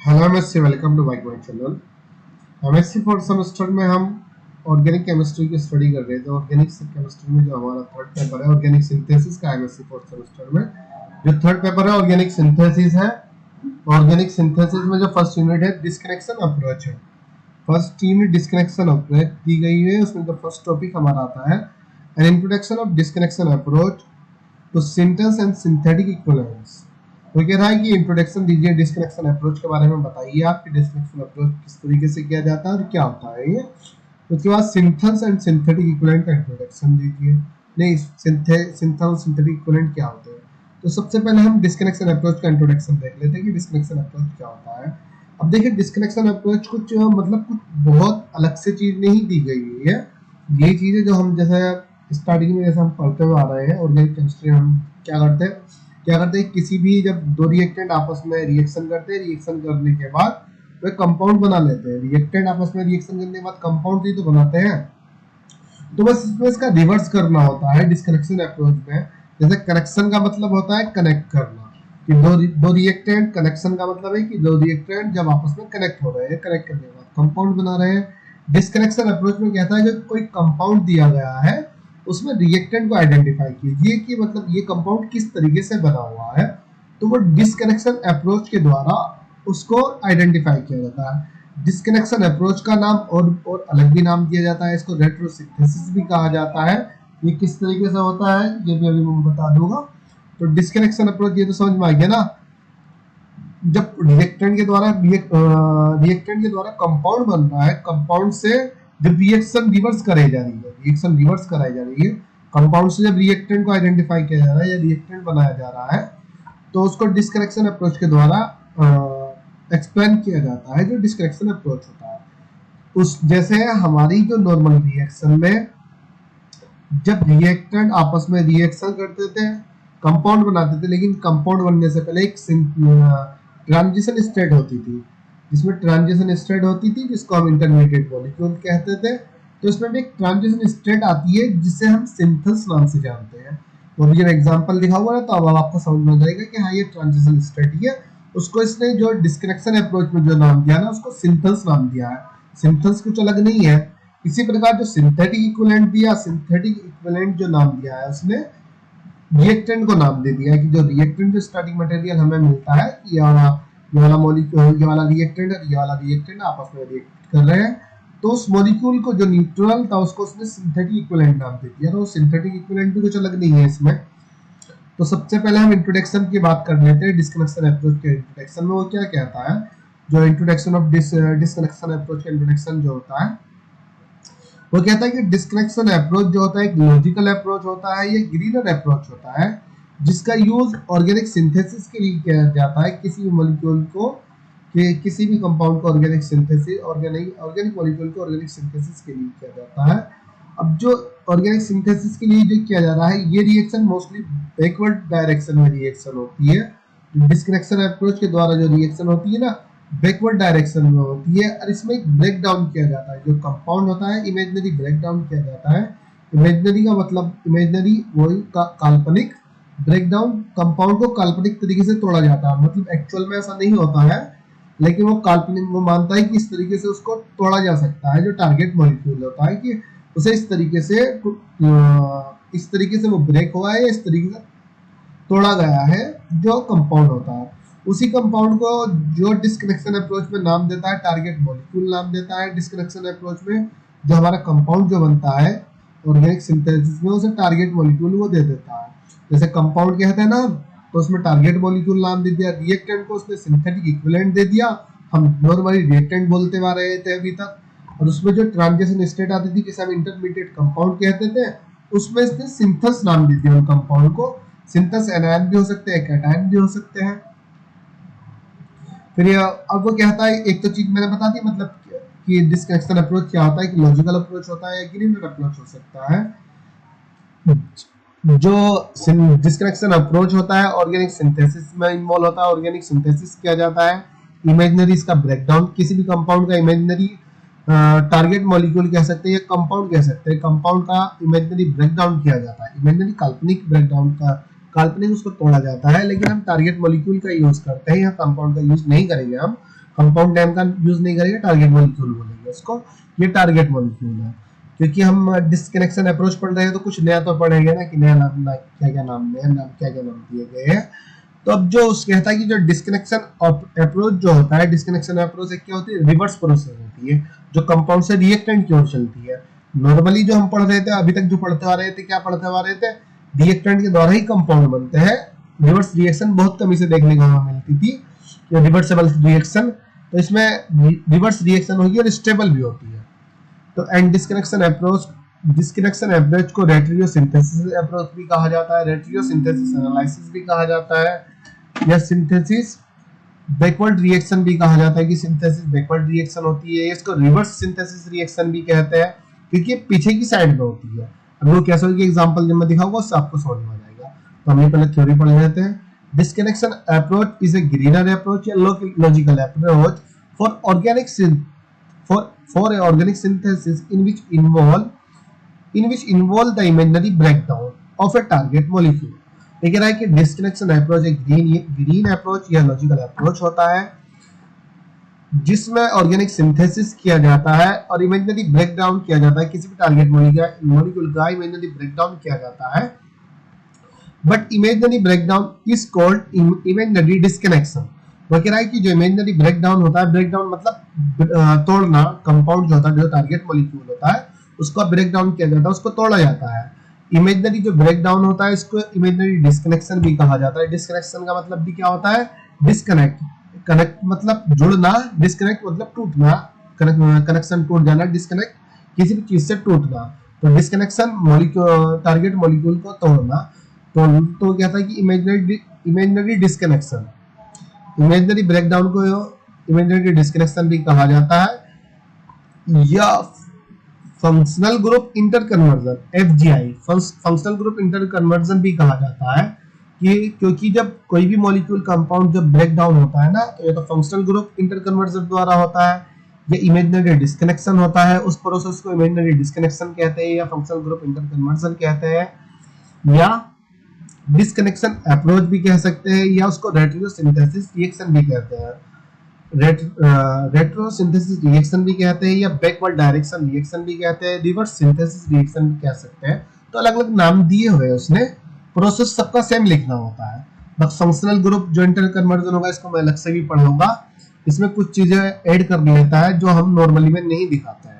Hello MSc, welcome to my channel. MSc fourth semester में हम organic chemistry की study कर रहे थे। ऑर्गेनिक केमिस्ट्री में जो हमारा थर्ड पेपर है ऑर्गेनिक सिंथेसिस का, एमएससी फोर्थ सेमेस्टर में जो थर्ड पेपर है ऑर्गेनिक सिंथेसिस है। ऑर्गेनिक सिंथेसिस में जो फर्स्ट यूनिट है डिस्कनेक्शन अप्रोच है। फर्स्ट यूनिट डिस्कनेक्शन अप्रोच दी गई है, उसमें जो फर्स्ट टॉपिक हमारा आता है an introduction of disconnection approach to synthesis and synthetic equivalence. वो कह रहा है कि इंट्रोडक्शन दीजिए डिस्कनेक्शन अप्रोच के बारे में, बताइए आप कि डिस्कनेक्शन अप्रोच किस तरीके से किया जाता है और क्या होता है ये। उसके बाद सिंथेसिस एंड सिंथेटिक इक्विवेलेंट का इंट्रोडक्शन दीजिए। नहीं, सिंथेसिस सिंथेटिक इक्विवेलेंट क्या होते हैं। तो सबसे पहले हम डिस्कनेक्शन अप्रोच का इंट्रोडक्शन देख लेते हैं कि डिस्कनेक्शन अप्रोच क्या होता है। अब देखिए, डिस्कनेक्शन अप्रोच कुछ मतलब कुछ बहुत अलग से चीज नहीं दी गई हुई है। ये चीजें जो हम जैसे स्टार्टिंग में जैसे हम पढ़ते हुए आ रहे हैं ऑर्गेनिक केमिस्ट्री, हम क्या करते हैं किसी भी जब दो रिएक्टेंट आपस में रिएक्शन करते हैं, रिएक्शन करने के बाद वे कंपाउंड बना लेते हैं। रिएक्टेंट आपस में रिएक्शन करने के बाद कंपाउंड ही तो बनाते हैं। तो बस इसमें इसका रिवर्स करना होता है डिस्कनेक्शन अप्रोच में। जैसे कनेक्शन का मतलब होता है कनेक्ट करना, कि दो रिएक्टेंट, कनेक्शन का मतलब है कि दो रिएक्टेंट जब आपस में कनेक्ट हो रहे हैं, कनेक्ट करने के बाद कंपाउंड बना रहे हैं। डिस्कनेक्शन अप्रोच में कहता है जब कोई कंपाउंड दिया गया है उसमें रिएक्टेंट को आइडेंटिफाई कीजिए कि मतलब ये कंपाउंड किस तरीके से बना हुआ है। तो वो डिस्कनेक्शन अप्रोच के द्वारा उसको आइडेंटिफाई किया जाता है। डिस्कनेक्शन अप्रोच का नाम और अलग भी नाम दिया जाता है, इसको रेट्रोसिंथेसिस भी कहा जाता है। ये किस तरीके से होता है ये भी अभी मैं बता दूंगा। तो डिस्कनेक्शन अप्रोच ये तो समझ में आ गया ना। जब रिएक्टेंट के द्वारा कंपाउंड बन रहा है, कंपाउंड से जब रिएक्शन रिवर्स कराई जा रही है, रिएक्शन रिवर्स कराई जा रही है, कंपाउंड से जब रिएक्टेंट को आइडेंटिफाई किया जा रहा है या रिएक्टेंट बनाया जा रहा है, तो उसको डिस्कनेक्शन अप्रोच के द्वारा एक्सप्लेन किया जाता है, जो डिस्कनेक्शन अप्रोच होता है। उस जैसे हमारी जो नॉर्मल रिएक्शन में जब रिएक्टेंट आपस में रिएक्शन करते थे, कंपाउंड बनाते थे, लेकिन कंपाउंड बनने से पहले एक ट्रांजिशन स्टेट होती थी, जिसमें ट्रांजिशन स्टेट होती थी जिसको हम इंटरमीडिएट मॉलिक्यूल कहते थे। तो इसमें भी एक ट्रांजिशन स्टेट आती है जिसे हम सिंथेसिस नाम से जानते हैं। और ये एग्जांपल दिखा हुआ है तो अब आपको समझ में आ जाएगा कि हाँ ये ट्रांजिशन स्टेट ही है। उसको इसने जो डिस्कनेक्शन अप्रोच में जो नाम दिया ना, उसको सिंथेसिस नाम दिया है। सिंथेसिस कुछ अलग नहीं है। इसी प्रकार जो सिंथेटिक इक्विवेलेंट दिया, सिंथेटिक इक्विवेलेंट जो नाम दिया है उसने रिएक्टेंट को नाम दे दिया है कि जो रिएक्टेंट जो स्टार्टिंग मटेरियल हमें मिलता है, ये वाला मॉलिक्यूल, ये वाला रिएक्टेंट और ये वाला रिएक्टेंट आपस में रिएक्ट कर रहे हैं, तो उस मॉलिक्यूल को जो न्यूट्रल था उसको उसने सिंथेटिक इक्विवेलेंट नाम दे दिया। तो सिंथेटिक इक्विवेलेंट भी कुछ अलग नहीं है इसमें। तो सबसे पहले हम इंट्रोडक्शन की बात कर लेते हैं। डिस्कनेक्शन अप्रोच के इंट्रोडक्शन में वो क्या कहता है, जो इंट्रोडक्शन ऑफ डिस्कनेक्शन अप्रोच का इंट्रोडक्शन जो होता है, वो कहता है कि डिस्कनेक्शन अप्रोच जो होता है एक लॉजिकल अप्रोच होता है, ये ग्रीनर अप्रोच होता है, जिसका यूज ऑर्गेनिक सिंथेसिस के लिए किया जाता है। किसी भी मॉलिक्यूल को, किसी भी कंपाउंड को ऑर्गेनिक सिंथेसिस, ऑर्गेनिक मॉलिक्यूल को ऑर्गेनिक सिंथेसिस के लिए किया जाता है। अब जो ऑर्गेनिक सिंथेसिस के लिए जो किया जा रहा है, ये रिएक्शन मोस्टली बैकवर्ड डायरेक्शन में रिएक्शन होती है। डिस्कनेक्शन अप्रोच के द्वारा जो रिएक्शन होती है ना, बैकवर्ड डायरेक्शन में होती है, और इसमें एक ब्रेक डाउन किया जाता है। जो कंपाउंड होता है इमेजिनरी ब्रेक डाउन किया जाता है। इमेजिनरी का मतलब, इमेजिनरी वही काल्पनिक, ब्रेक डाउन कंपाउंड को काल्पनिक तरीके से तोड़ा जाता है। मतलब एक्चुअल में ऐसा नहीं होता है, लेकिन वो काल्पनिक, वो मानता है कि इस तरीके से उसको तोड़ा जा सकता है। जो टारगेट मॉलिक्यूल होता है कि उसे इस तरीके से वो ब्रेक हुआ है, इस तरीके से तोड़ा गया है, जो कंपाउंड होता है। उसी कंपाउंड को जो डिस्कनेक्शन अप्रोच में नाम देता है टारगेट मॉलिक्यूल नाम देता है। डिस्कनेक्शन अप्रोच में जो हमारा कंपाउंड जो बनता है ऑर्गेनिक सिंथेसिस में, उसे टारगेट मॉलिक्यूल वो दे देता है। जैसे कंपाउंड कहते हैं ना, तो उसमें टारगेट मॉलिक्यूल नाम दे दिया। रिएक्टेंट को उसने सिंथेटिक इक्विवेलेंट दे दिया। हम नॉर्मली रिएक्टेंट बोलते आ रहे थे अभी तक। और उसमें जो ट्रांजिशन स्टेट आती थी, जिसे हम इंटरमीडिएट कंपाउंड कहते थे, उसमें इसने सिंथेस नाम दे दिया उन कंपाउंड को। सिंथेस एनायन भी हो सकते हैं, कैटायन भी हो सकते हैं। फिर अब वो कहता है, एक तो चीज मैंने बता दी मतलब कि डिस्कनेक्शन अप्रोच क्या होता है, कि लॉजिकल अप्रोच होता है या ग्रीनर अप्रोच हो सकता है। जो डिस्कनेक्शन अप्रोच होता है ऑर्गेनिक सिंथेसिस में इन्वॉल्व होता है। ऑर्गेनिक सिंथेसिस किया जाता है, इमेजिनरी इसका ब्रेकडाउन, किसी भी कंपाउंड का इमेजिनरी टारगेट मॉलिक्यूल कह सकते हैं या कंपाउंड कह सकते हैं, कंपाउंड का इमेजिनरी ब्रेकडाउन किया जाता है। इमेजिनरी काल्पनिक ब्रेकडाउन का, काल्पनिक उसको तोड़ा जाता है, लेकिन हम टारगेट मॉलिक्यूल का यूज करते हैं या कंपाउंड का यूज नहीं करेंगे हम। कंपाउंड नेम का यूज नहीं करेंगे, टारगेट मॉलिक्यूल बोलेंगे उसको। ये टारगेट मॉलिक्यूल है। क्योंकि हम डिस्कनेक्शन अप्रोच पढ़ रहे हैं तो कुछ नया तो पढ़ेंगे ना कि नया नाम क्या क्या नाम दिए गए हैं। तो अब जो कहता है कि जो डिस्कनेक्शन अप्रोच जो होता है, डिस्कनेक्शन अप्रोच एक क्या होती है, रिवर्स प्रोसेस होती है जो कंपाउंड से रिएक्टेंट की ओर चलती है। नॉर्मली जो हम पढ़ रहे थे अभी तक, जो पढ़ते आ रहे थे, क्या पढ़ते आ रहे थे, रिएक्टेंट के द्वारा ही कंपाउंड बनते हैं। रिवर्स रिएक्शन बहुत कमी से देखने को हमें मिलती थी, रिवर्सेबल रिएक्शन। तो इसमें रिवर्स रिएक्शन होगी और स्टेबल भी होती है। तो एंड डिस्कनेक्शन अप्रोच को रेट्रियो सिंथेसिस अप्रोच भी कहा जाता है, रेट्रियो सिंथेसिस एनालिसिस भी कहा जाता है, या सिंथेसिस बैकवर्ड रिएक्शन भी कहा जाता है कि सिंथेसिस बैकवर्ड रिएक्शन होती है। इसको रिवर्स सिंथेसिस रिएक्शन भी कहते हैं क्योंकि पीछे की साइड में होती है। अब वो कैसे होगी, एग्जांपल जब मैं दिखाऊंगा उससे आपको समझ में आ जाएगा। तो हम ये पहले थ्योरी पढ़ लेते हैं। Disconnection approach is a greener approach या logical approach for organic synthesis in which involve the imaginary breakdown of a target molecule। ये कह रहा है कि डिस्कनेक्शन अप्रोच एक ग्रीन अप्रोच या लॉजिकल अप्रोच होता है जिसमें ऑर्गेनिक सिंथेसिस किया जाता है और इमेजिनरी ब्रेकडाउन किया जाता है। किसी भी टारगेट मॉलिक्यूल का इमेजिनरी ब्रेकडाउन किया जाता है। But imaginary breakdown is called imaginary disconnection. वो कह रहा है कि जो इमेजिनरी ब्रेकडाउन होता है, ब्रेकडाउन मतलब तोड़ना, कंपाउंड जो होता है, जो टारगेट मॉलिक्यूल होता है उसको ब्रेकडाउन किया जाता है, उसको तोड़ा जाता है। इमेजिनरी जो ब्रेकडाउन होता है इसको इमेजिनरी डिस्कनेक्शन भी कहा जाता है। डिस्कनेक्शन का मतलब भी क्या होता है, डिस्कनेक्ट, कनेक्ट मतलब जुड़ना, डिस्कनेक्ट मतलब टूटना, कनेक्शन टूट जाना, डिस्कनेक्ट किसी भी चीज से टूटना। तो डिस्कनेक्शन मॉलिक्यूल, टारगेट मॉलिक्यूल को तोड़ना। तो क्या था कि इमेजिनरी डिस्कनेक्शन, इमेजिनरी ब्रेकडाउन को इमेजिनरी डिस्कनेक्शन भी कहा जाता है, या functional group interconversion, FGI, functional group interconversion भी कहा जाता है। कि क्योंकि जब कोई भी मॉलिक्यूल कंपाउंड जब ब्रेक डाउन होता है ना, तो ये तो फंक्शनल ग्रुप इंटर कन्वर्जन द्वारा होता है, ये इमेजिनरी डिस्कनेक्शन होता है, उस प्रोसेस को इमेजिनरी डिस्कनेक्शन कहते हैं या फंक्शनल ग्रुप इंटर कन्वर्जन कहते हैं, या डिस्कनेक्शन अप्रोच भी कह सकते हैं, या उसको रेट्रो सिंथेसिस रिएक्शन भी कहते हैं। रेट्रो सिंथेसिस रिएक्शन भी कहते हैं, या बैकवर्ड डायरेक्शन रिएक्शन भी कहते हैं, रिवर्स सिंथेसिस रिएक्शन भी कह सकते हैं। तो अलग अलग नाम दिए हुए हैं उसने, प्रोसेस सबका सेम लिखना होता है। बस फंक्शनल ग्रुप जो इंटर कन्वर्जन होगा इसको मैं अलग से भी पढ़ाऊंगा, इसमें कुछ चीजें ऐड कर लेता है जो हम नॉर्मली में नहीं दिखाते हैं।